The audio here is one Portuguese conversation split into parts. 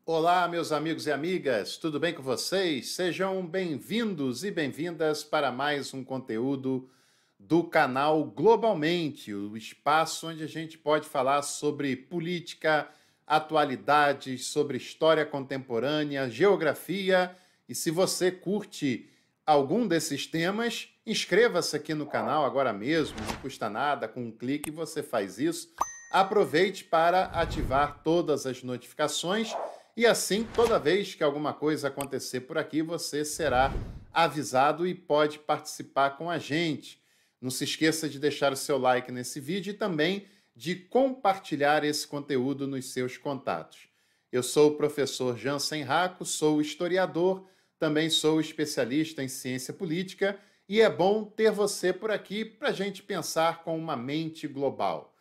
Olá, meus amigos e amigas, tudo bem com vocês? Sejam bem-vindos e bem-vindas para mais um conteúdo do canal Globalmente, o espaço onde a gente pode falar sobre política, atualidades, sobre história contemporânea, geografia. E se você curte algum desses temas, inscreva-se aqui no canal agora mesmo, não custa nada, com um clique você faz isso. Aproveite para ativar todas as notificações e assim, toda vez que alguma coisa acontecer por aqui, você será avisado e pode participar com a gente. Não se esqueça de deixar o seu like nesse vídeo e também de compartilhar esse conteúdo nos seus contatos. Eu sou o professor Jansen Racco, sou historiador, também sou especialista em ciência política e é bom ter você por aqui para a gente pensar com uma mente global.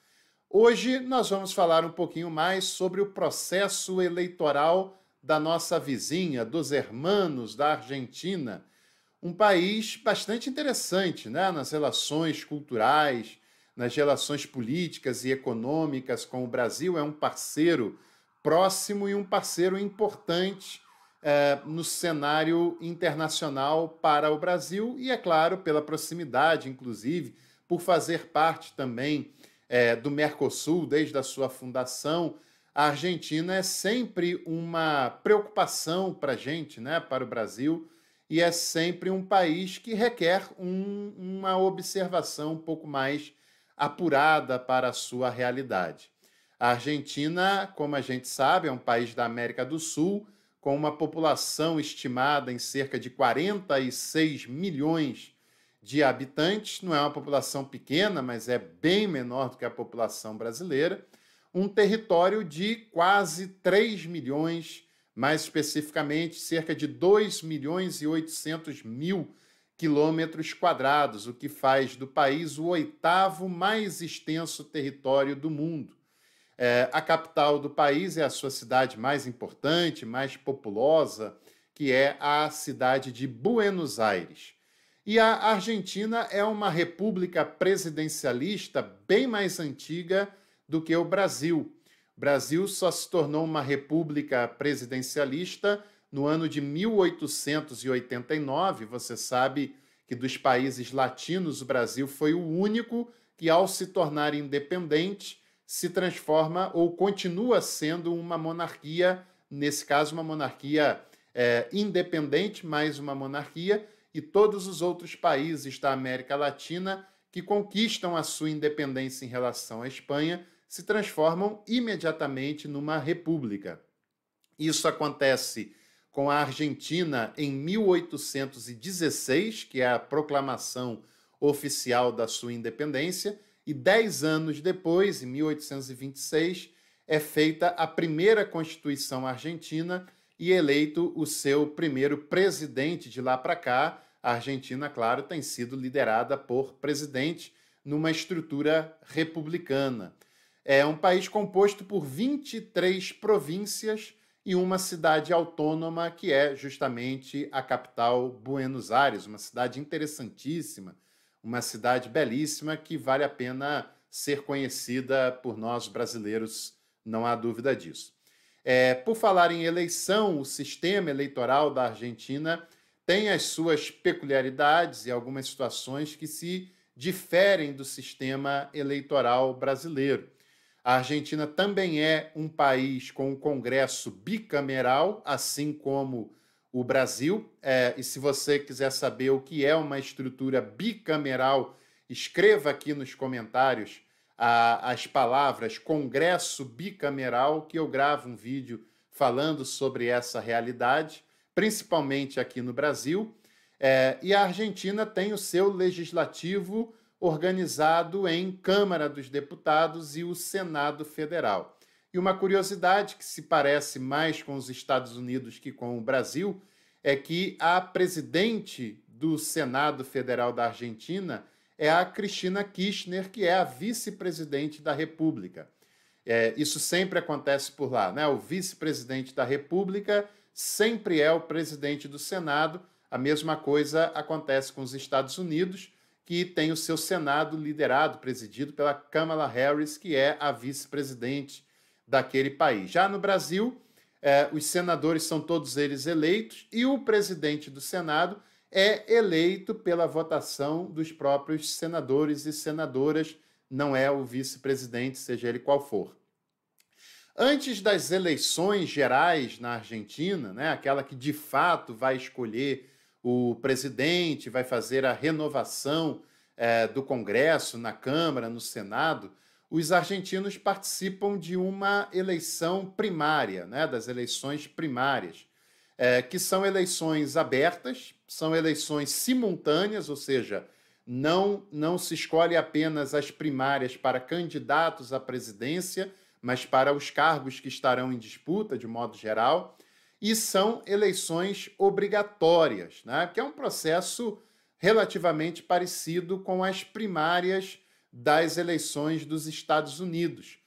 Hoje nós vamos falar um pouquinho mais sobre o processo eleitoral da nossa vizinha, dos hermanos da Argentina, um país bastante interessante, né? Nas relações culturais, nas relações políticas e econômicas com o Brasil. É um parceiro próximo e um parceiro importante no cenário internacional para o Brasil e, é claro, pela proximidade, inclusive, por fazer parte também do Mercosul desde a sua fundação. A Argentina é sempre uma preocupação para a gente, né, para o Brasil, e é sempre um país que requer uma observação um pouco mais apurada para a sua realidade. A Argentina, como a gente sabe, é um país da América do Sul, com uma população estimada em cerca de 46 milhões de habitantes, não é uma população pequena, mas é bem menor do que a população brasileira, um território de quase 3 milhões, mais especificamente, cerca de 2 milhões e 800 mil quilômetros quadrados, o que faz do país o oitavo mais extenso território do mundo. A capital do país é a sua cidade mais importante, mais populosa, que é a cidade de Buenos Aires. E a Argentina é uma república presidencialista bem mais antiga do que o Brasil. O Brasil só se tornou uma república presidencialista no ano de 1889. Você sabe que dos países latinos, o Brasil foi o único que, ao se tornar independente, se transforma ou continua sendo uma monarquia, nesse caso uma monarquia independente, mais uma monarquia, e todos os outros países da América Latina que conquistam a sua independência em relação à Espanha se transformam imediatamente numa república. Isso acontece com a Argentina em 1816, que é a proclamação oficial da sua independência, e 10 anos depois, em 1826, é feita a primeira Constituição argentina e eleito o seu primeiro presidente. De lá para cá, a Argentina, claro, tem sido liderada por presidente numa estrutura republicana. É um país composto por 23 províncias e uma cidade autônoma, que é justamente a capital, Buenos Aires, uma cidade interessantíssima, uma cidade belíssima que vale a pena ser conhecida por nós brasileiros, não há dúvida disso. Por falar em eleição, o sistema eleitoral da Argentina tem as suas peculiaridades e algumas situações que se diferem do sistema eleitoral brasileiro. A Argentina também é um país com um Congresso bicameral, assim como o Brasil. E se você quiser saber o que é uma estrutura bicameral, escreva aqui nos comentários as palavras Congresso bicameral, que eu gravo um vídeo falando sobre essa realidade, principalmente aqui no Brasil. E a Argentina tem o seu legislativo organizado em Câmara dos Deputados e o Senado Federal. E uma curiosidade que se parece mais com os Estados Unidos que com o Brasil é que a presidente do Senado Federal da Argentina é a Cristina Kirchner, que é a vice-presidente da República. Isso sempre acontece por lá, né? O vice-presidente da República sempre é o presidente do Senado. A mesma coisa acontece com os Estados Unidos, que tem o seu Senado liderado, presidido pela Kamala Harris, que é a vice-presidente daquele país. Já no Brasil, os senadores são todos eles eleitos e o presidente do Senado é eleito pela votação dos próprios senadores e senadoras, não é o vice-presidente, seja ele qual for. Antes das eleições gerais na Argentina, né, aquela que de fato vai escolher o presidente, vai fazer a renovação do Congresso, na Câmara, no Senado, os argentinos participam de uma eleição primária, né, das eleições primárias, que são eleições abertas, são eleições simultâneas, ou seja, não se escolhe apenas as primárias para candidatos à presidência, mas para os cargos que estarão em disputa, de modo geral, e são eleições obrigatórias, né, que é um processo relativamente parecido com as primárias das eleições dos Estados Unidos.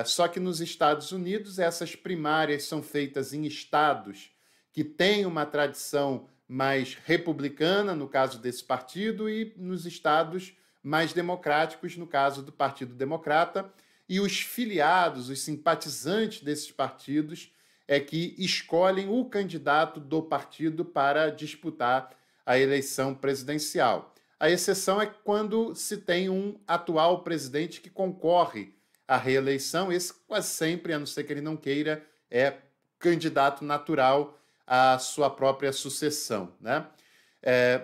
Só que nos Estados Unidos, essas primárias são feitas em estados que têm uma tradição mais republicana, no caso desse partido, e nos estados mais democráticos, no caso do Partido Democrata, e os filiados, os simpatizantes desses partidos, é que escolhem o candidato do partido para disputar a eleição presidencial. A exceção é quando se tem um atual presidente que concorre à reeleição, esse quase sempre, a não ser que ele não queira, é candidato natural à sua própria sucessão, né?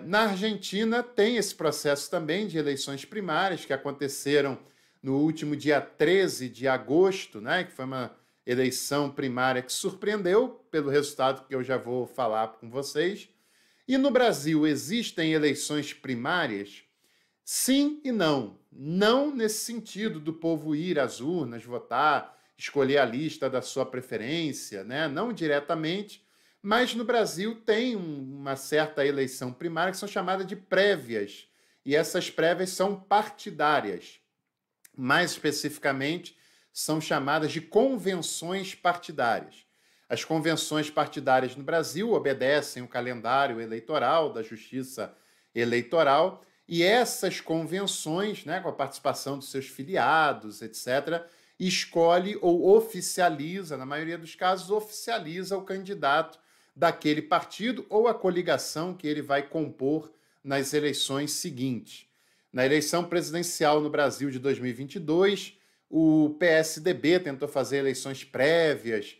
Na Argentina tem esse processo também de eleições primárias que aconteceram no último dia 13 de agosto, né, que foi uma eleição primária que surpreendeu pelo resultado que eu já vou falar com vocês. E no Brasil existem eleições primárias? Sim e não. Não nesse sentido do povo ir às urnas, votar, escolher a lista da sua preferência, né? Não diretamente, mas no Brasil tem uma certa eleição primária que são chamadas de prévias, e essas prévias são partidárias. Mais especificamente, são chamadas de convenções partidárias. As convenções partidárias no Brasil obedecem o calendário eleitoral da Justiça Eleitoral e essas convenções, né, com a participação dos seus filiados, etc., escolhe ou oficializa, na maioria dos casos, oficializa o candidato daquele partido ou a coligação que ele vai compor nas eleições seguintes. Na eleição presidencial no Brasil de 2022, o PSDB tentou fazer eleições prévias,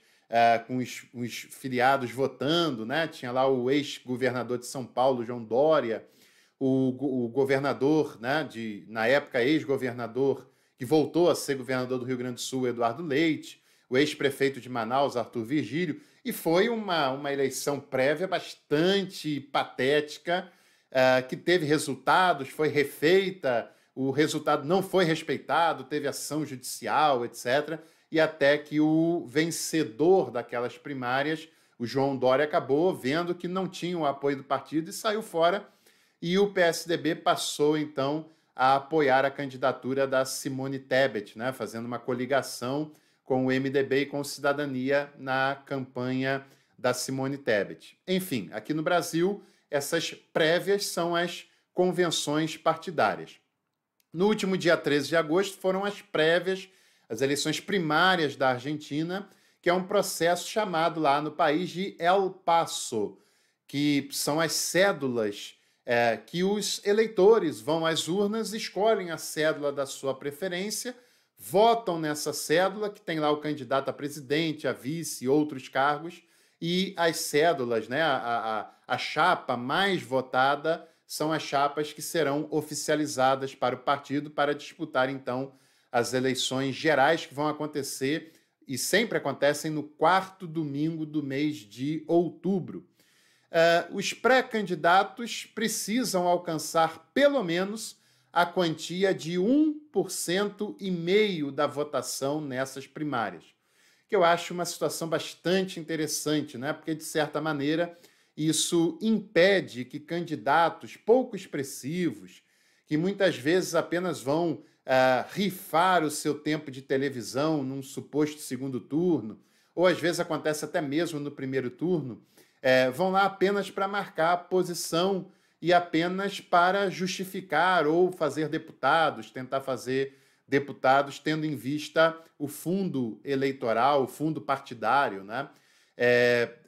com os filiados votando, né? Tinha lá o ex-governador de São Paulo, João Dória, o governador, né, na época ex-governador, que voltou a ser governador do Rio Grande do Sul, Eduardo Leite, o ex-prefeito de Manaus, Arthur Virgílio, e foi uma eleição prévia bastante patética, que teve resultados, foi refeita, o resultado não foi respeitado, teve ação judicial, etc., e até que o vencedor daquelas primárias, o João Dória, acabou vendo que não tinha o apoio do partido e saiu fora, e o PSDB passou, então, a apoiar a candidatura da Simone Tebet, né, fazendo uma coligação com o MDB e com o Cidadania na campanha da Simone Tebet. Enfim, aqui no Brasil, essas prévias são as convenções partidárias. No último dia 13 de agosto foram as prévias, as eleições primárias da Argentina, que é um processo chamado lá no país de El Paso, que são as cédulas que os eleitores vão às urnas, escolhem a cédula da sua preferência, votam nessa cédula, que tem lá o candidato a presidente, a vice e outros cargos, e as cédulas, né, a chapa mais votada são as chapas que serão oficializadas para o partido para disputar, então, as eleições gerais que vão acontecer e sempre acontecem no quarto domingo do mês de outubro. Os pré-candidatos precisam alcançar pelo menos a quantia de 1,5% da votação nessas primárias, que eu acho uma situação bastante interessante, né? Porque, de certa maneira, isso impede que candidatos pouco expressivos, que muitas vezes apenas vão rifar o seu tempo de televisão num suposto segundo turno, ou às vezes acontece até mesmo no primeiro turno, vão lá apenas para marcar a posição e apenas para justificar ou fazer deputados, tentar fazer deputados tendo em vista o fundo eleitoral, o fundo partidário, né?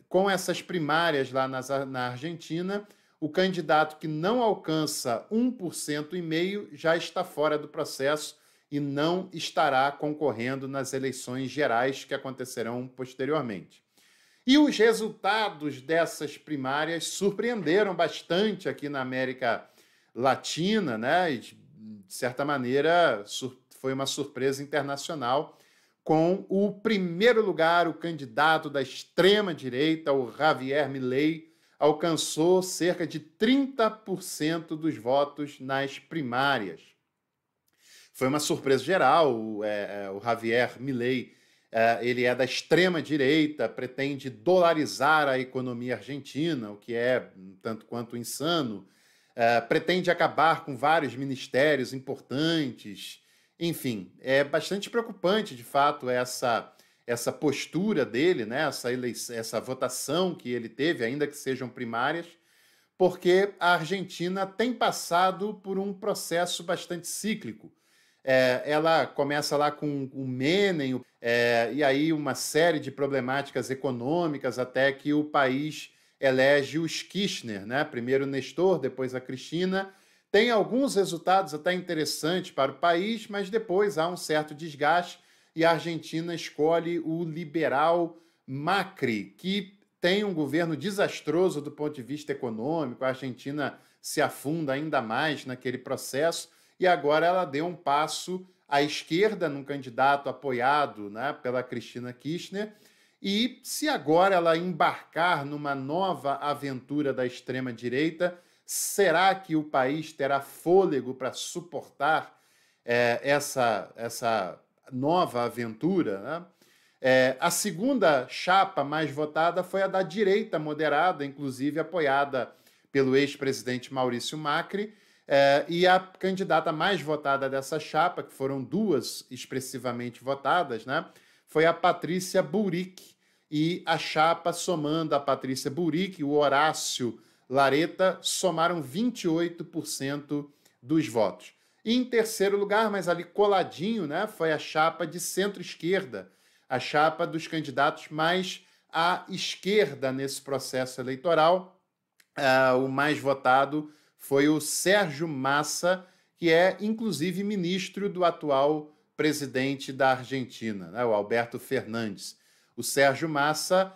Com essas primárias lá na Argentina, o candidato que não alcança 1,5% já está fora do processo e não estará concorrendo nas eleições gerais que acontecerão posteriormente. E os resultados dessas primárias surpreenderam bastante aqui na América Latina, né? E, de certa maneira, foi uma surpresa internacional, com o primeiro lugar, o candidato da extrema-direita, o Javier Milei, alcançou cerca de 30% dos votos nas primárias. Foi uma surpresa geral. O Javier Milei, ele é da extrema-direita, pretende dolarizar a economia argentina, o que é tanto quanto insano, pretende acabar com vários ministérios importantes. Enfim, é bastante preocupante, de fato, essa postura dele, né? Essa votação que ele teve, ainda que sejam primárias, porque a Argentina tem passado por um processo bastante cíclico. Ela começa lá com o Menem, e aí uma série de problemáticas econômicas, até que o país elege os Kirchner, né? Primeiro o Nestor, depois a Cristina. Tem alguns resultados até interessantes para o país, mas depois há um certo desgaste e a Argentina escolhe o liberal Macri, que tem um governo desastroso do ponto de vista econômico. A Argentina se afunda ainda mais naquele processo e agora ela deu um passo à esquerda num candidato apoiado, né, pela Cristina Kirchner. E se agora ela embarcar numa nova aventura da extrema-direita, será que o país terá fôlego para suportar essa nova aventura, né? A segunda chapa mais votada foi a da direita moderada, inclusive apoiada pelo ex-presidente Maurício Macri, e a candidata mais votada dessa chapa, que foram duas expressivamente votadas, né, foi a Patrícia Bullrich, e a chapa, somando a Patrícia Bullrich e o Horácio Lareta, somaram 28% dos votos. E em terceiro lugar, mas ali coladinho, né, foi a chapa de centro-esquerda, a chapa dos candidatos mais à esquerda nesse processo eleitoral. O mais votado foi o Sérgio Massa, que é, inclusive, ministro do atual presidente da Argentina, né, o Alberto Fernandes. O Sérgio Massa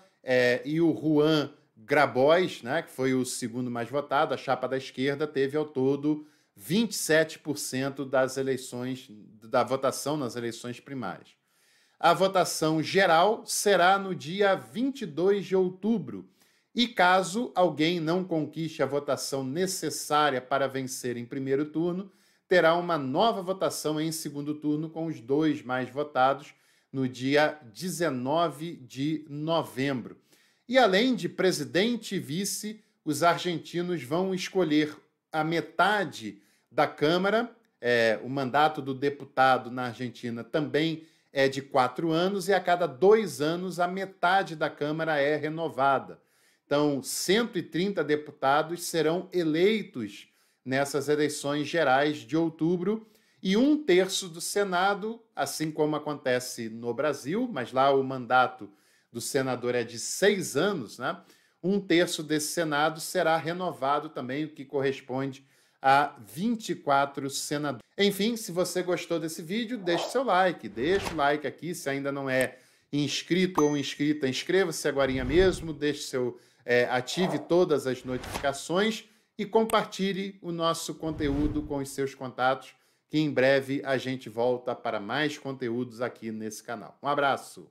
e o Juan Grabois, né, que foi o segundo mais votado, a chapa da esquerda, teve ao todo 27% das eleições, da votação nas eleições primárias. A votação geral será no dia 22 de outubro. E caso alguém não conquiste a votação necessária para vencer em primeiro turno, terá uma nova votação em segundo turno com os dois mais votados no dia 19 de novembro. E além de presidente e vice, os argentinos vão escolher a metade da Câmara. O mandato do deputado na Argentina também é de 4 anos e a cada 2 anos a metade da Câmara é renovada. Então, 130 deputados serão eleitos nessas eleições gerais de outubro e 1/3 do Senado, assim como acontece no Brasil, mas lá o mandato do senador é de 6 anos, né? 1/3 desse Senado será renovado também, o que corresponde a 24 senadores. Enfim, se você gostou desse vídeo, deixe seu like, deixa o like aqui, se ainda não é inscrito ou inscrita, inscreva-se agora mesmo, ative todas as notificações e compartilhe o nosso conteúdo com os seus contatos, que em breve a gente volta para mais conteúdos aqui nesse canal. Um abraço!